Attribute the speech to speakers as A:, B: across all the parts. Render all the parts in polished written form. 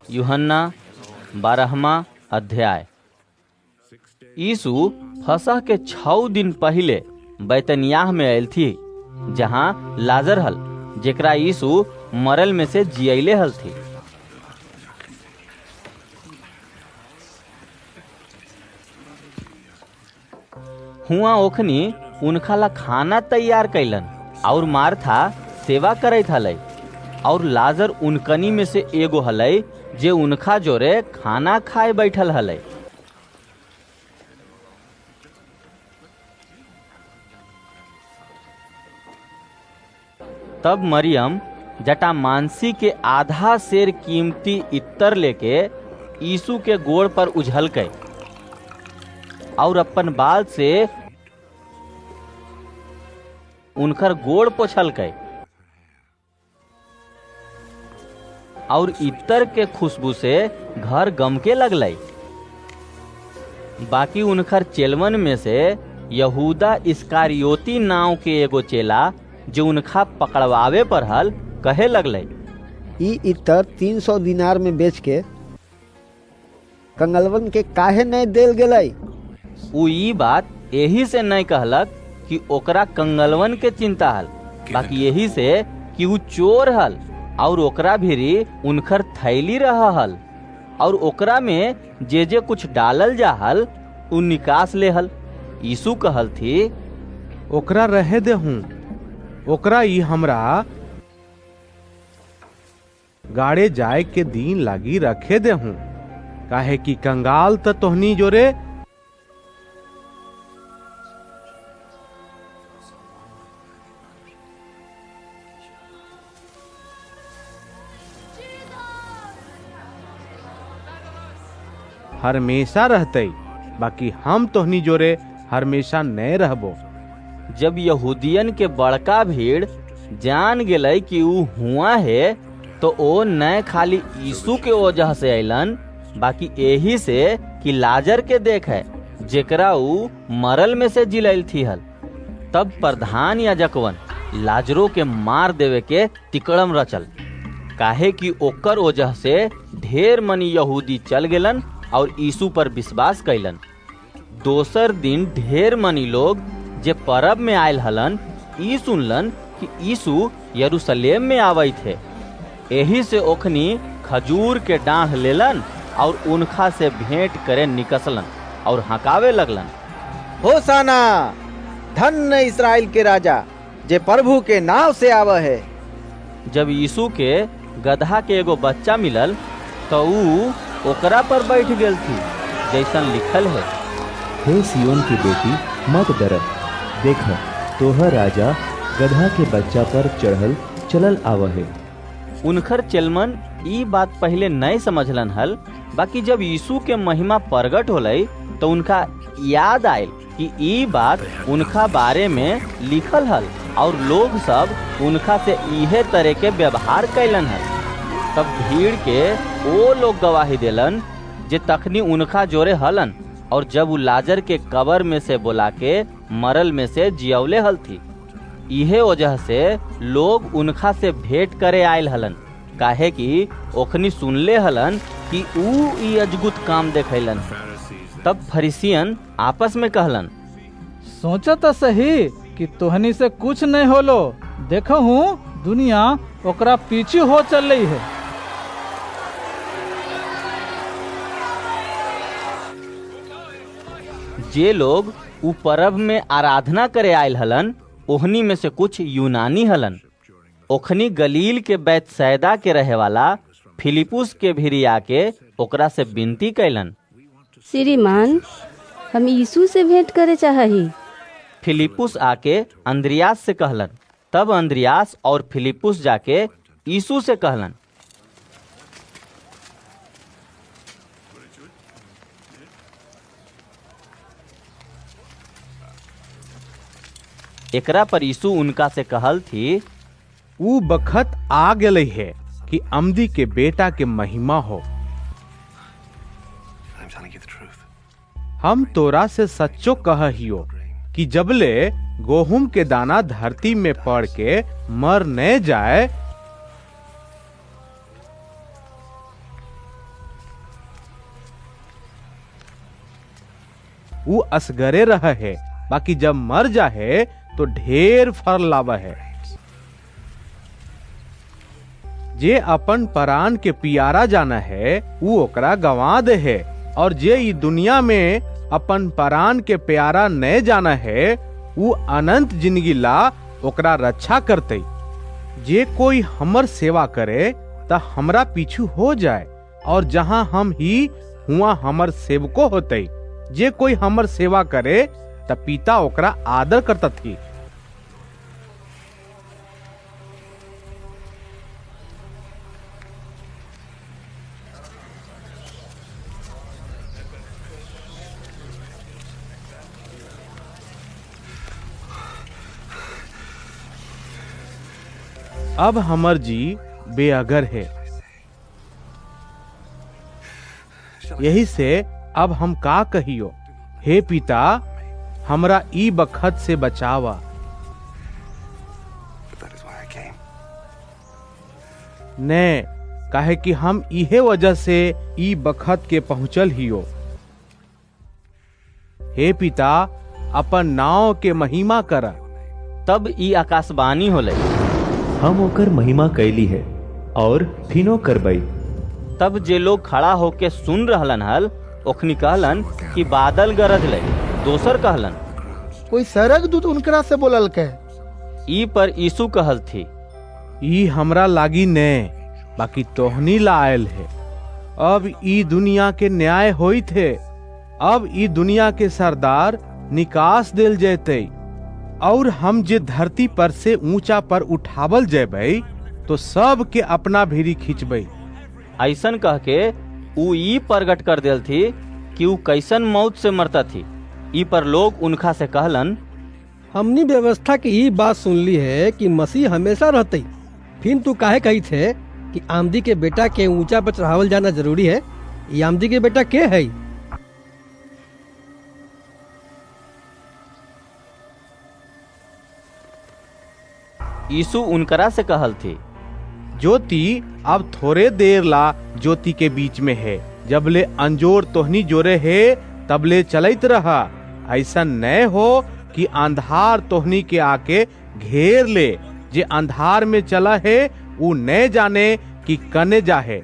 A: यूहन्ना 12वां अध्याय। यीशु फसह के 6 दिन पहले बैतनियाह में आयल थी, जहाँ लाजर हल, जेकरा यीशु मरल में से जियले हल थी। हुआ ओखनी उनका ला खाना तैयार कैलन और मार्था सेवा करैत हलै, और लाजर उनकनी में से एगो हलै जे उनका जोरे खाना खाए बैठल हलै। तब मरियम जटामांसी के आधा सेर कीमती इत्तर लेके यीशु के गोड़ पर उझलकै और अपन बाल से उनकर गोड़ पोछलकै, और इत्तर के खुशबू से घर गमके लगलै। बाकी उनकर चेलवन में से यहूदा इस्कारियोती नाव के एगो चेला जो उनका पकड़वावे पर हल, कहे लगलै,
B: ई इतर 300 दिनार में बेच के कंगलवन के काहे नहीं देल गेलै?
A: उ ई बात यही से नहीं कहलक कि ओकरा कंगलवन के चिंता हल, बाकी यही से कि उ चोर हल और ओकरा भीरी उनकर थैली रहा हल, और ओकरा में जे कुछ डालल जा हल उ निकास ले हल। यीशु कहल थी,
C: ओकरा रहे दे हूँ, ओकरा ई हमरा गाड़े जाए के दिन लागी रखे दे हूँ, काहे कि कंगाल त तोहनी जोरे हमेशा रहते, बाकी हम तोहनी जोरे हमेशा नहीं रहबो।
A: जब यहूदियन के बड़का भीड़ जान गेलै कि उ हुआ है, तो ओ न खाली यीशु के वजह से अलन, बाकी यही से कि लाजर के देख है जेकरा उ मरल में से जिलैल थी हल। तब प्रधान याजकवन लाजरो के मार देवे के तिकड़म रचल, काहे कि ओकर वजह से ढेर मनी यहूदी चल गेलन और यीशु पर विश्वास कैलन। दोसर दिन ढेर मनी लोग जे परब में आयल हलन ई सुनलन कि यीशु यरूशलेम में आवे थे। यही से ओखनी खजूर के डांढ़ लेलन और उनका से भेंट करे निकसलन और हकावे लगलन,
D: होसाना, धन्य इस्राएल के राजा जे प्रभु के नाव से आवा है।
A: जब यीशु के गधा के एगो बच्चा मिलल तो ऊ ओकरा पर बैठ गेल थी, जैसन लिखल है,
E: हे सियोन की बेटी मत डर, देख तोहर राजा गधा के बच्चा पर चढ़ल चलल आवा है।
A: उनकर चेलमन ई बात पहले नहीं समझलन हल, बाकी जब यीशु के महिमा प्रगट होलई तो उनका याद आयल कि ई बात उनका बारे में लिखल हल, और लोग सब उनका से इहे तरह के व्यवहार कैलन हल। तब भीड़ के वो लोग गवाही देलन जे तखनी उनका जोरे हलन, और जब उ लाजर के कब्र में से बुला के मरल में से जियवले हल थी। इहे वजह से लोग उनका से भेंट करे आयल हलन, काहे कि ओखनी सुनले हलन कि ऊ ई अजगुत काम देखैलन। तब फरीसियन आपस में कहलन,
F: सोचा तो सही कि तोहनी से कुछ नहीं होलो, देखो हूँ दुनिया ओकरा पीछे हो चल रही है।
A: जे लोग उ परब में आराधना करे आयल हलन ओहनी में से कुछ यूनानी हलन। ओखनी गलील के बैतसैदा के रहे वाला फिलिपुस के भीरी आके ओकरा से विनती कैलन,
G: श्रीमान, हम यीशु से भेंट करे चाही।
A: फिलिपुस आके अंद्रियास से कहलन। तब अंद्रियास और फिलिपुस जाके यीशु से कहलन, एकरा पर यीशु उनका से कहल थी,
C: ऊ बखत आ गई है कि अमदी के बेटा के महिमा हो। हम तोरा से सच्चो कहियो कि जबले गेहूं के दाना धरती में पड़ के मर न जाए ऊ असगरे रह है, बाकी जब मर जा है तो ढेर फल लावा है। जे अपन परान के पियारा जाना है ऊ ओकरा गंवा दे है, और जे ई दुनिया में अपन परान के प्यारा न जाना है ऊ अनंत जिंदगी ला ओकरा रक्षा करते। जे कोई हमर सेवा करे त हमरा पीछू हो जाए, और जहाँ हम ही हुआ हमर सेवको होते। जे कोई हमर सेवा करे त पिता ओकरा आदर करता थी। अब हमर जी बेअगर है, यही से अब हम का कहियो, हे पिता हमरा ई बखत से बचावा। ने काहे कि हम इहे वजह से ई बखत के पहुंचल हियो। हे पिता अपन नाव के महिमा करा।
A: तब ई आकाशवाणी होले,
E: हम ओकर महिमा कैली है और फिनो करबई।
A: तब जे लोग खड़ा होके सुन रहलन हल ओखनी कहलन कि बादल गरज ले। दोसर कहलन
B: कोई सरग दूत उनकरा से बोलल के।
A: ई पर यीशु कहल थी,
C: ई हमरा लागी ने, बाकी तोहनी ला आयल है। अब ई दुनिया के न्याय होई थे। अब ई दुनिया के सरदार निकास देल जैते, और हम जे धरती पर से ऊंचा पर उठावल जेबै तो सब के अपना भीरी खींचबै।
A: ऐसन कह के ऊ ई प्रगट कर देल थी कि ऊ कैसन मौत से मरता थी। ई पर लोग उनका से कहलन,
H: हमनी व्यवस्था की ई बात सुन ली है कि मसीह हमेशा रहते, फिर तू काहे कही थे कि आमदी के बेटा के ऊंचा पर चढ़ावल जाना जरूरी है। ये आमदी के बेटा के है?
A: यीशु उनकरा से कहल थी,
C: ज्योति अब थोड़े देर ला ज्योति के बीच में है, जबले अंजोर तोहनी जोरे है तबले चलत रहा। ऐसा न हो कि अंधार तोहनी के आके घेर ले। जे अंधार में चला है वो न जाने कि कने जाहे।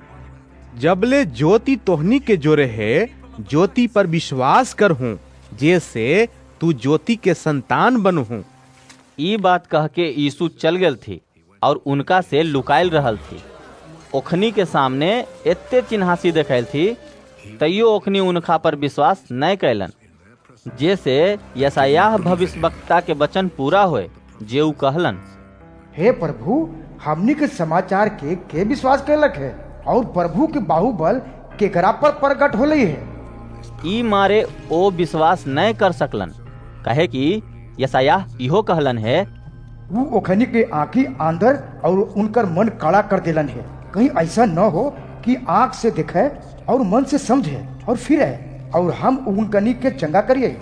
C: जबले ज्योति तोहनी के जोरे है ज्योति पर विश्वास कर हूँ, जैसे तू ज्योति के संतान बनहूँ।
A: ई बात कह के यीशु चल गेल थी और उनका से लुकायल रहल थी। ओखनी के सामने एते चिन्हासी देखायल थी, तैयो ओखनी उनका पर विश्वास न कैलन। जैसे यशायाह भविष्यवक्ता के वचन पूरा होए, जे ऊ कहलन,
I: हे प्रभु हमनी के समाचार के विश्वास कैलक है, और प्रभु के बाहुबल केकरा पर प्रकट होलई है।
A: ई मारे ओ विश्वास न कर सकलन, कहे कि यशायाह इहो कहलन है,
I: वो ओखनी के आँखी आंधर और उनकर मन काला कर देलन है। कहीं ऐसा न हो कि आँख से देखे और मन से समझे और फिरे, और हम उनकनी के चंगा करिए।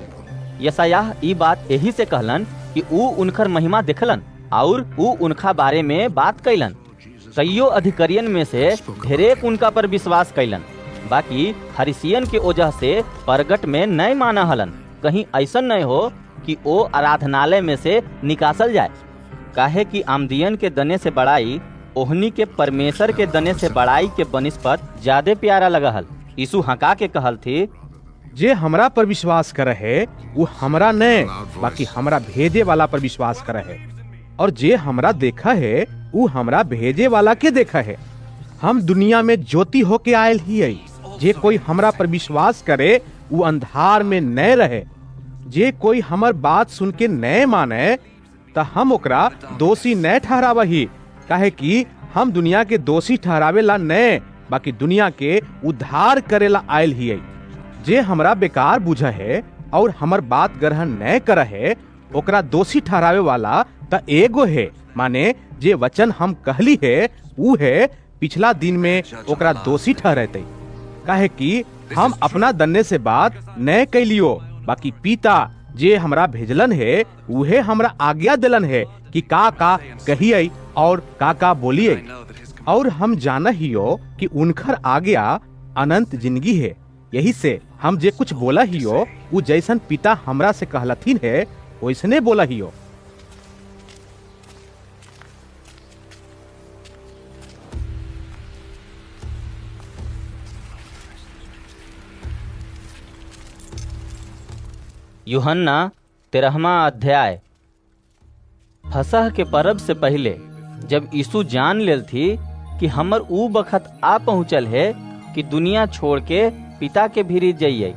A: यशायाह ई बात यही से कहलन कि ऊ उनकर महिमा देखलन और ऊ उनका बारे में बात कैलन। कईयो अधिकारियन में से ढेरेक उनका पर विश्वास कैलन, बाकी फरीसियन के वजह से प्रगट में न माना हलन। कहीं ऐसा न हो कि ओ आराधनालय में से निकासल जाए, काहे कि आमदियन के दने से बड़ाई ओहनी के परमेश्वर के दने से बड़ाई के बनिस्पत ज्यादा प्यारा लगा हल। यीशु हंका के कहल थी,
C: जे हमरा पर विश्वास करे है वो हमरा न, बाकी हमरा भेजे वाला पर विश्वास करे है। और जे हमरा देखा है वो हमरा भेजे वाला के देखा है। हम दुनिया में ज्योति होके आयल ही है। जे कोई हमरा पर विश्वास करे वो अंधार में न रहे। जे कोई हमर बात सुन के न माने त हम ओकरा दोषी न ठहरावही, काहे कि हम दुनिया के दोषी ठहरावे ला न, बाकी दुनिया के उद्धार करे ला आयल ही है। जे हमरा बेकार बुझा है और हमर बात ग्रहण न कर है ओकरा दोषी ठहरावे वाला त एगो है, माने जे वचन हम कहली है वो है पिछला दिन में ओकरा दोषी ठहराते। काहे कि हम अपना दन्ने से बात न कैलियो, बाकी पिता जे हमरा भेजलन है उहे हमरा आज्ञा दिलन है कि का कहिए और का बोलिए। और हम जाना हियो कि उनकर आज्ञा अनंत जिंदगी है, यही से हम जे कुछ बोला हियो उ जैसन पिता हमरा से कहलथिन है वैसने बोला हियो।
A: यूहन्ना 13वां अध्याय। फसह के पर्व से पहले जब यीशु जान लेल थी कि हमर ऊ बखत आ पहुँचल है कि दुनिया छोड़ के पिता के भीरी जाइए,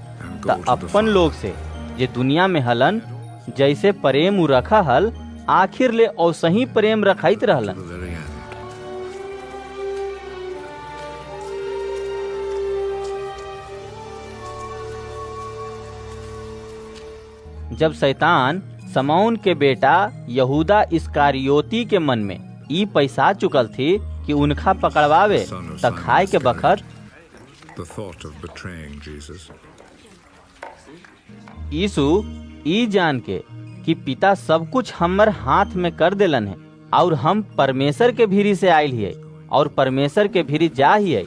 A: त अपन लोग से जे दुनिया में हलन जैसे प्रेम उ रखा हल आखिर ले औसही प्रेम रखाइत रहलन। जब शैतान समौन के बेटा यहूदा इस्कारियोती के मन में ई पैसा चुकल थी कि उनका पकड़वावे त खाए के बखत यीशु ई जान के कि पिता सब कुछ हमर हाथ में कर देलन है और हम परमेश्वर के भीरी से आयल हिये और परमेश्वर के भीरी जा हिये।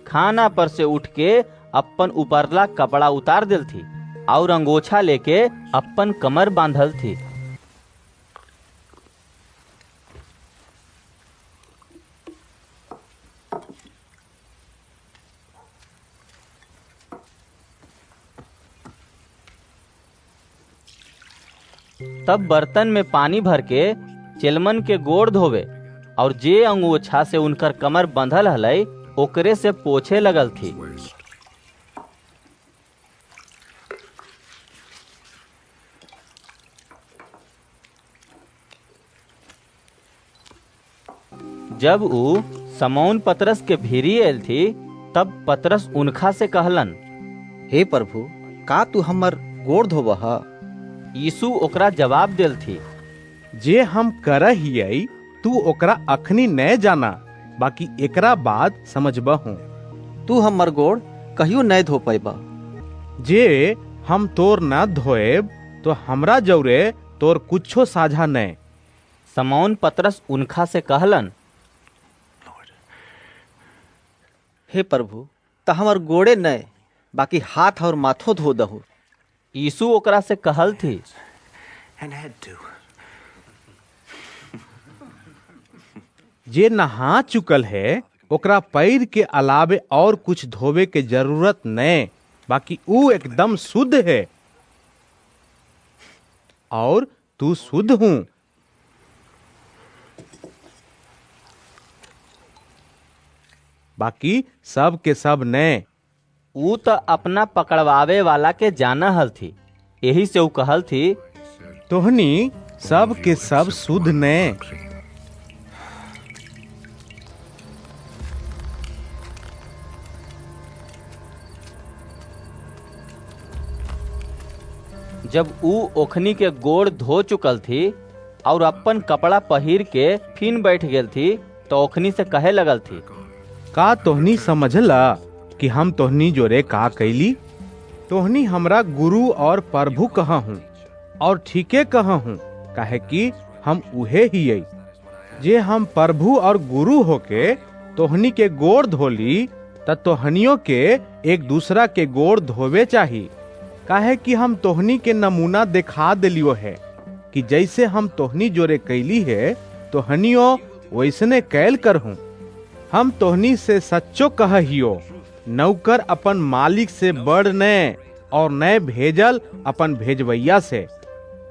A: खाना पर से उठ के अपन उपरला कपड़ा उतार दिल थी और अंगोछा लेके अपन कमर बांधल थी। तब बर्तन में पानी भर के चेलमन के गोड़ धोवे और जे अंगोछा से उनकर कमर बंधल हलै ओकरे से पोछे लगल थी। जब ऊ समौन पतरस के भीरी आयल थी तब पतरस उनखा से कहलन,
D: हे प्रभु, का तू हमर गोड़ धोबह?
A: यीशु ओकरा जवाब देल थी,
C: जे हम करहियै तू ओकरा अखनी न जाना, बाकी एकरा बाद समझबहू।
D: तू हमर गोड़ कहियो नहीं धो पैबा।
C: जे हम तोर न धोएब तो हमरा जौरे तोर कुछो साझा न।
A: समौन पतरस उनखा से कहलन,
D: हे प्रभु, त हमर गोड़े न बाकी हाथ और माथो धो दहु।
A: यीशु ओकरा से कहल थी,
C: जे नहा चुकल है ओकरा पैर के अलावे और कुछ धोवे के जरूरत न, बाकी ऊ एकदम शुद्ध है और तू शुद्ध हूँ। बाकी सब के सब न।
A: ऊ तो अपना पकड़वावे वाला के जाना हल थी, यही से ऊ कहल थी,
C: तोहनी सब के सब शुद्ध न।
A: जब ऊ ओखनी के गोड़ धो चुकल थी और अपन कपड़ा पहिर के फिन बैठ गेल थी तो ओखनी से कहे लगल थी,
C: का तोहनी समझला कि हम तोहनी जोरे का कैली? तोहनी हमरा गुरु और प्रभु कहा हूँ और ठीके कहा हूँ, काहे कि हम उहे ही है। जे हम प्रभु और गुरु होके तोहनी के गोड़ धोली त तोहनियों के एक दूसरा के गोड़ धोवे चाहिए, काहे कि हम तोहनी के नमूना दिखा दिलियो है कि जैसे हम तोहनी जोरे कैली है तोहनियों वैसने कैल कर हूँ। हम तोहनी से सच्चो कहियो, नौकर अपन मालिक से बड़ न और न भेजल अपन भेजवैया से।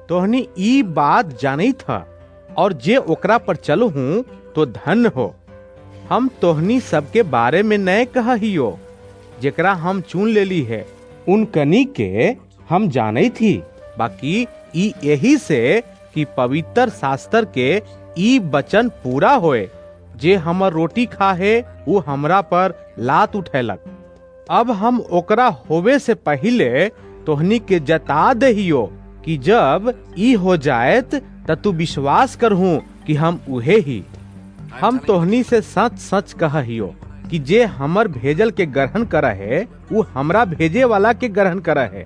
C: तोहनी ई बात जानी था और जे ओकरा पर चलो हूँ तो धन हो। हम तोहनी सबके बारे में न कहियो, जेकरा हम चुन लेली है उन कनी के हम जाने थी, बाकी ई यही से कि पवित्र शास्त्र के ई वचन पूरा होए, जे हमर रोटी खाहे वो हमरा पर लात उठेलक। अब हम ओकरा होवे से पहले तोहनी के जता दहियो कि जब ई हो जाएत त तू विश्वास करहूँ कि हम उहे ही। हम तोहनी से सच सच कहियो कि जे हमर भेजल के ग्रहण करा है वो हमरा भेजे वाला के ग्रहण करा है।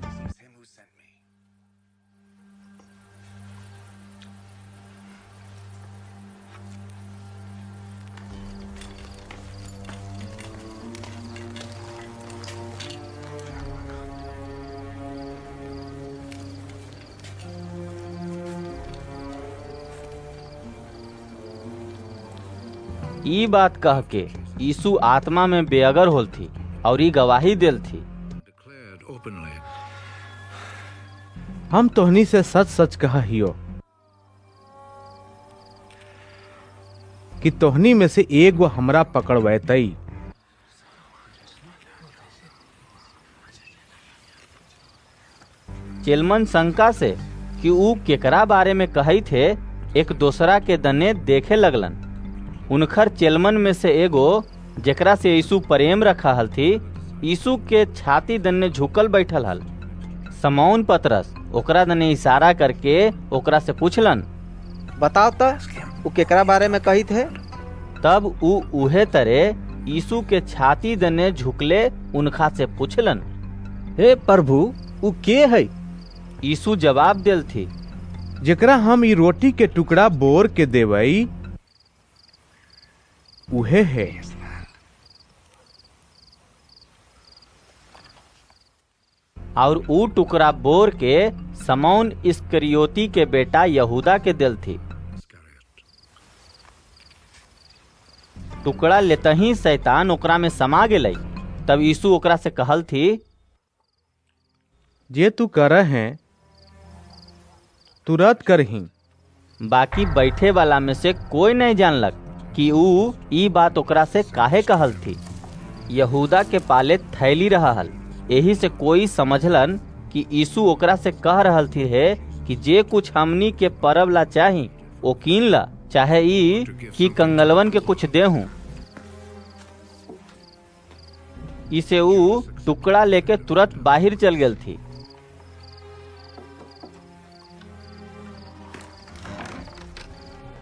A: ई बात कह के यीशु आत्मा में बेअगर होल थी और ई गवाही देल थी,
C: हम तोहनी से सच सच कहा हियो कि तोहनी में से एगो हमरा पकड़वैतई।
A: चेलमन शंका से कि ऊ केकरा बारे में कही थे एक दूसरा के दने देखे लगलन। उनखर चेलमन में से एगो जेकरा से यीशु प्रेम रखा हल थी, यीशु के छाती दने झुकल बैठल हल। समौन पतरस ओकरा दने इशारा करके ओकरा से पूछलन,
D: बताओ तो वो केकरा बारे में कही थे।
A: तब ऊ उहे तरे यीशु के छाती दने झुकले उनखा से पूछलन,
H: हे प्रभु उ के है?
A: यीशु जवाब देल थी,
C: जेकरा हम ई रोटी के टुकड़ा बोर के देवई उहे है।
A: और ऊ टुकड़ा बोर के समौन इस्करियोती के बेटा यहूदा के दिल थी। टुकड़ा लेतही शैतान ओकरा में समा गेलै। तब यीशु ओकरा से कहल थी,
C: जे तू कर है तुरंत करही।
A: बाकी बैठे वाला में से कोई नहीं जानलक कि ऊ ई बात ओकरा से काहे कहल थी। यहूदा के पाले थैली रहा हल, यही से कोई समझलन कि यीशु ओकरा से कह रहल थी है कि जे कुछ हमनी के परब ला चाही ओ कीन ला, चाहे ई कि कंगलवन के कुछ देहूं। इसे ऊ टुकड़ा लेके तुरंत बाहर चल गेल थी।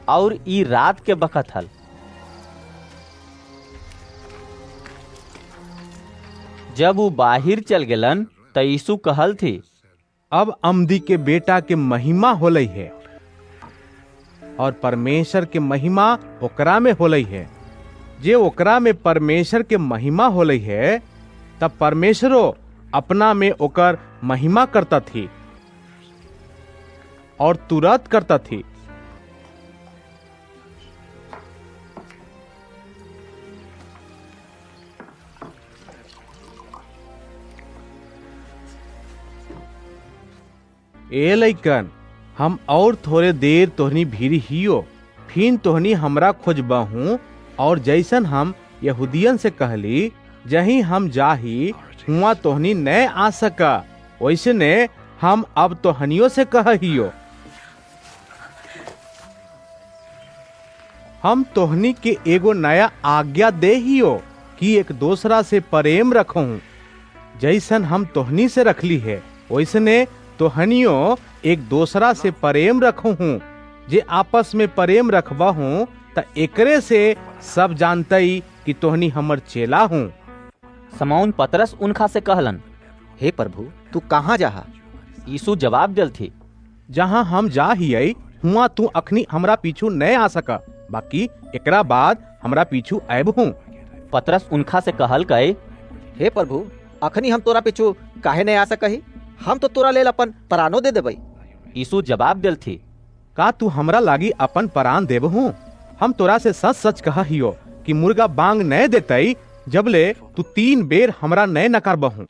A: और ई रात के बखत हल। जब वो बाहर चल गेलन त यीशु कहल थी,
C: अब अमदी के बेटा के महिमा होलई है और परमेश्वर के महिमा ओकरा में होलई है। जे ओकरा में परमेश्वर के महिमा होलई है तब परमेश्वरो अपना में ओकर महिमा करता थी और तुरंत करता थी। ए लइकन, हम और थोड़े देर तोहनी भीड़ हियो, फिर तोहनी हमरा खोजबहू। और जैसन हम यहूदियन से कहली जहीं हम जाही हुआ तोहनी न आ सका, वैसने हम अब तोहनियों से कहियो। हम तोहनी के एगो नया आज्ञा दे हियो कि एक दूसरा से प्रेम रखूं। जैसन हम तोहनी से रखली है वैसने तोहनियो एक दूसरा से प्रेम रखूं। जे आपस में प्रेम रखबा हूँ त एकरे से सब जानतई कि तोहनी हमर चेला हूँ।
A: समौन पतरस उनखा से कहलन,
D: हे प्रभु तू कहाँ जाहा?
A: यीशु जवाब दिल थी,
C: जहाँ हम जा हियै हुआ तू अखनी हमरा पीछू न आ सका, बाकी एकरा बाद हमरा पीछू आयब हूँ।
A: पतरस उनखा से कहल कहे,
D: हे प्रभु अखनी हम तोरा पीछू काहे नहीं आ सकही? हम तो तोरा लेल अपन परानो दे देबै।
A: यीशु जवाब दिल थी,
C: का तू हमरा लागी अपन परान देब हूँ? हम तोरा से सच सच कहा हियो कि मुर्गा बांग न देतई जबले तू 3 बेर हमरा न नकारबहू।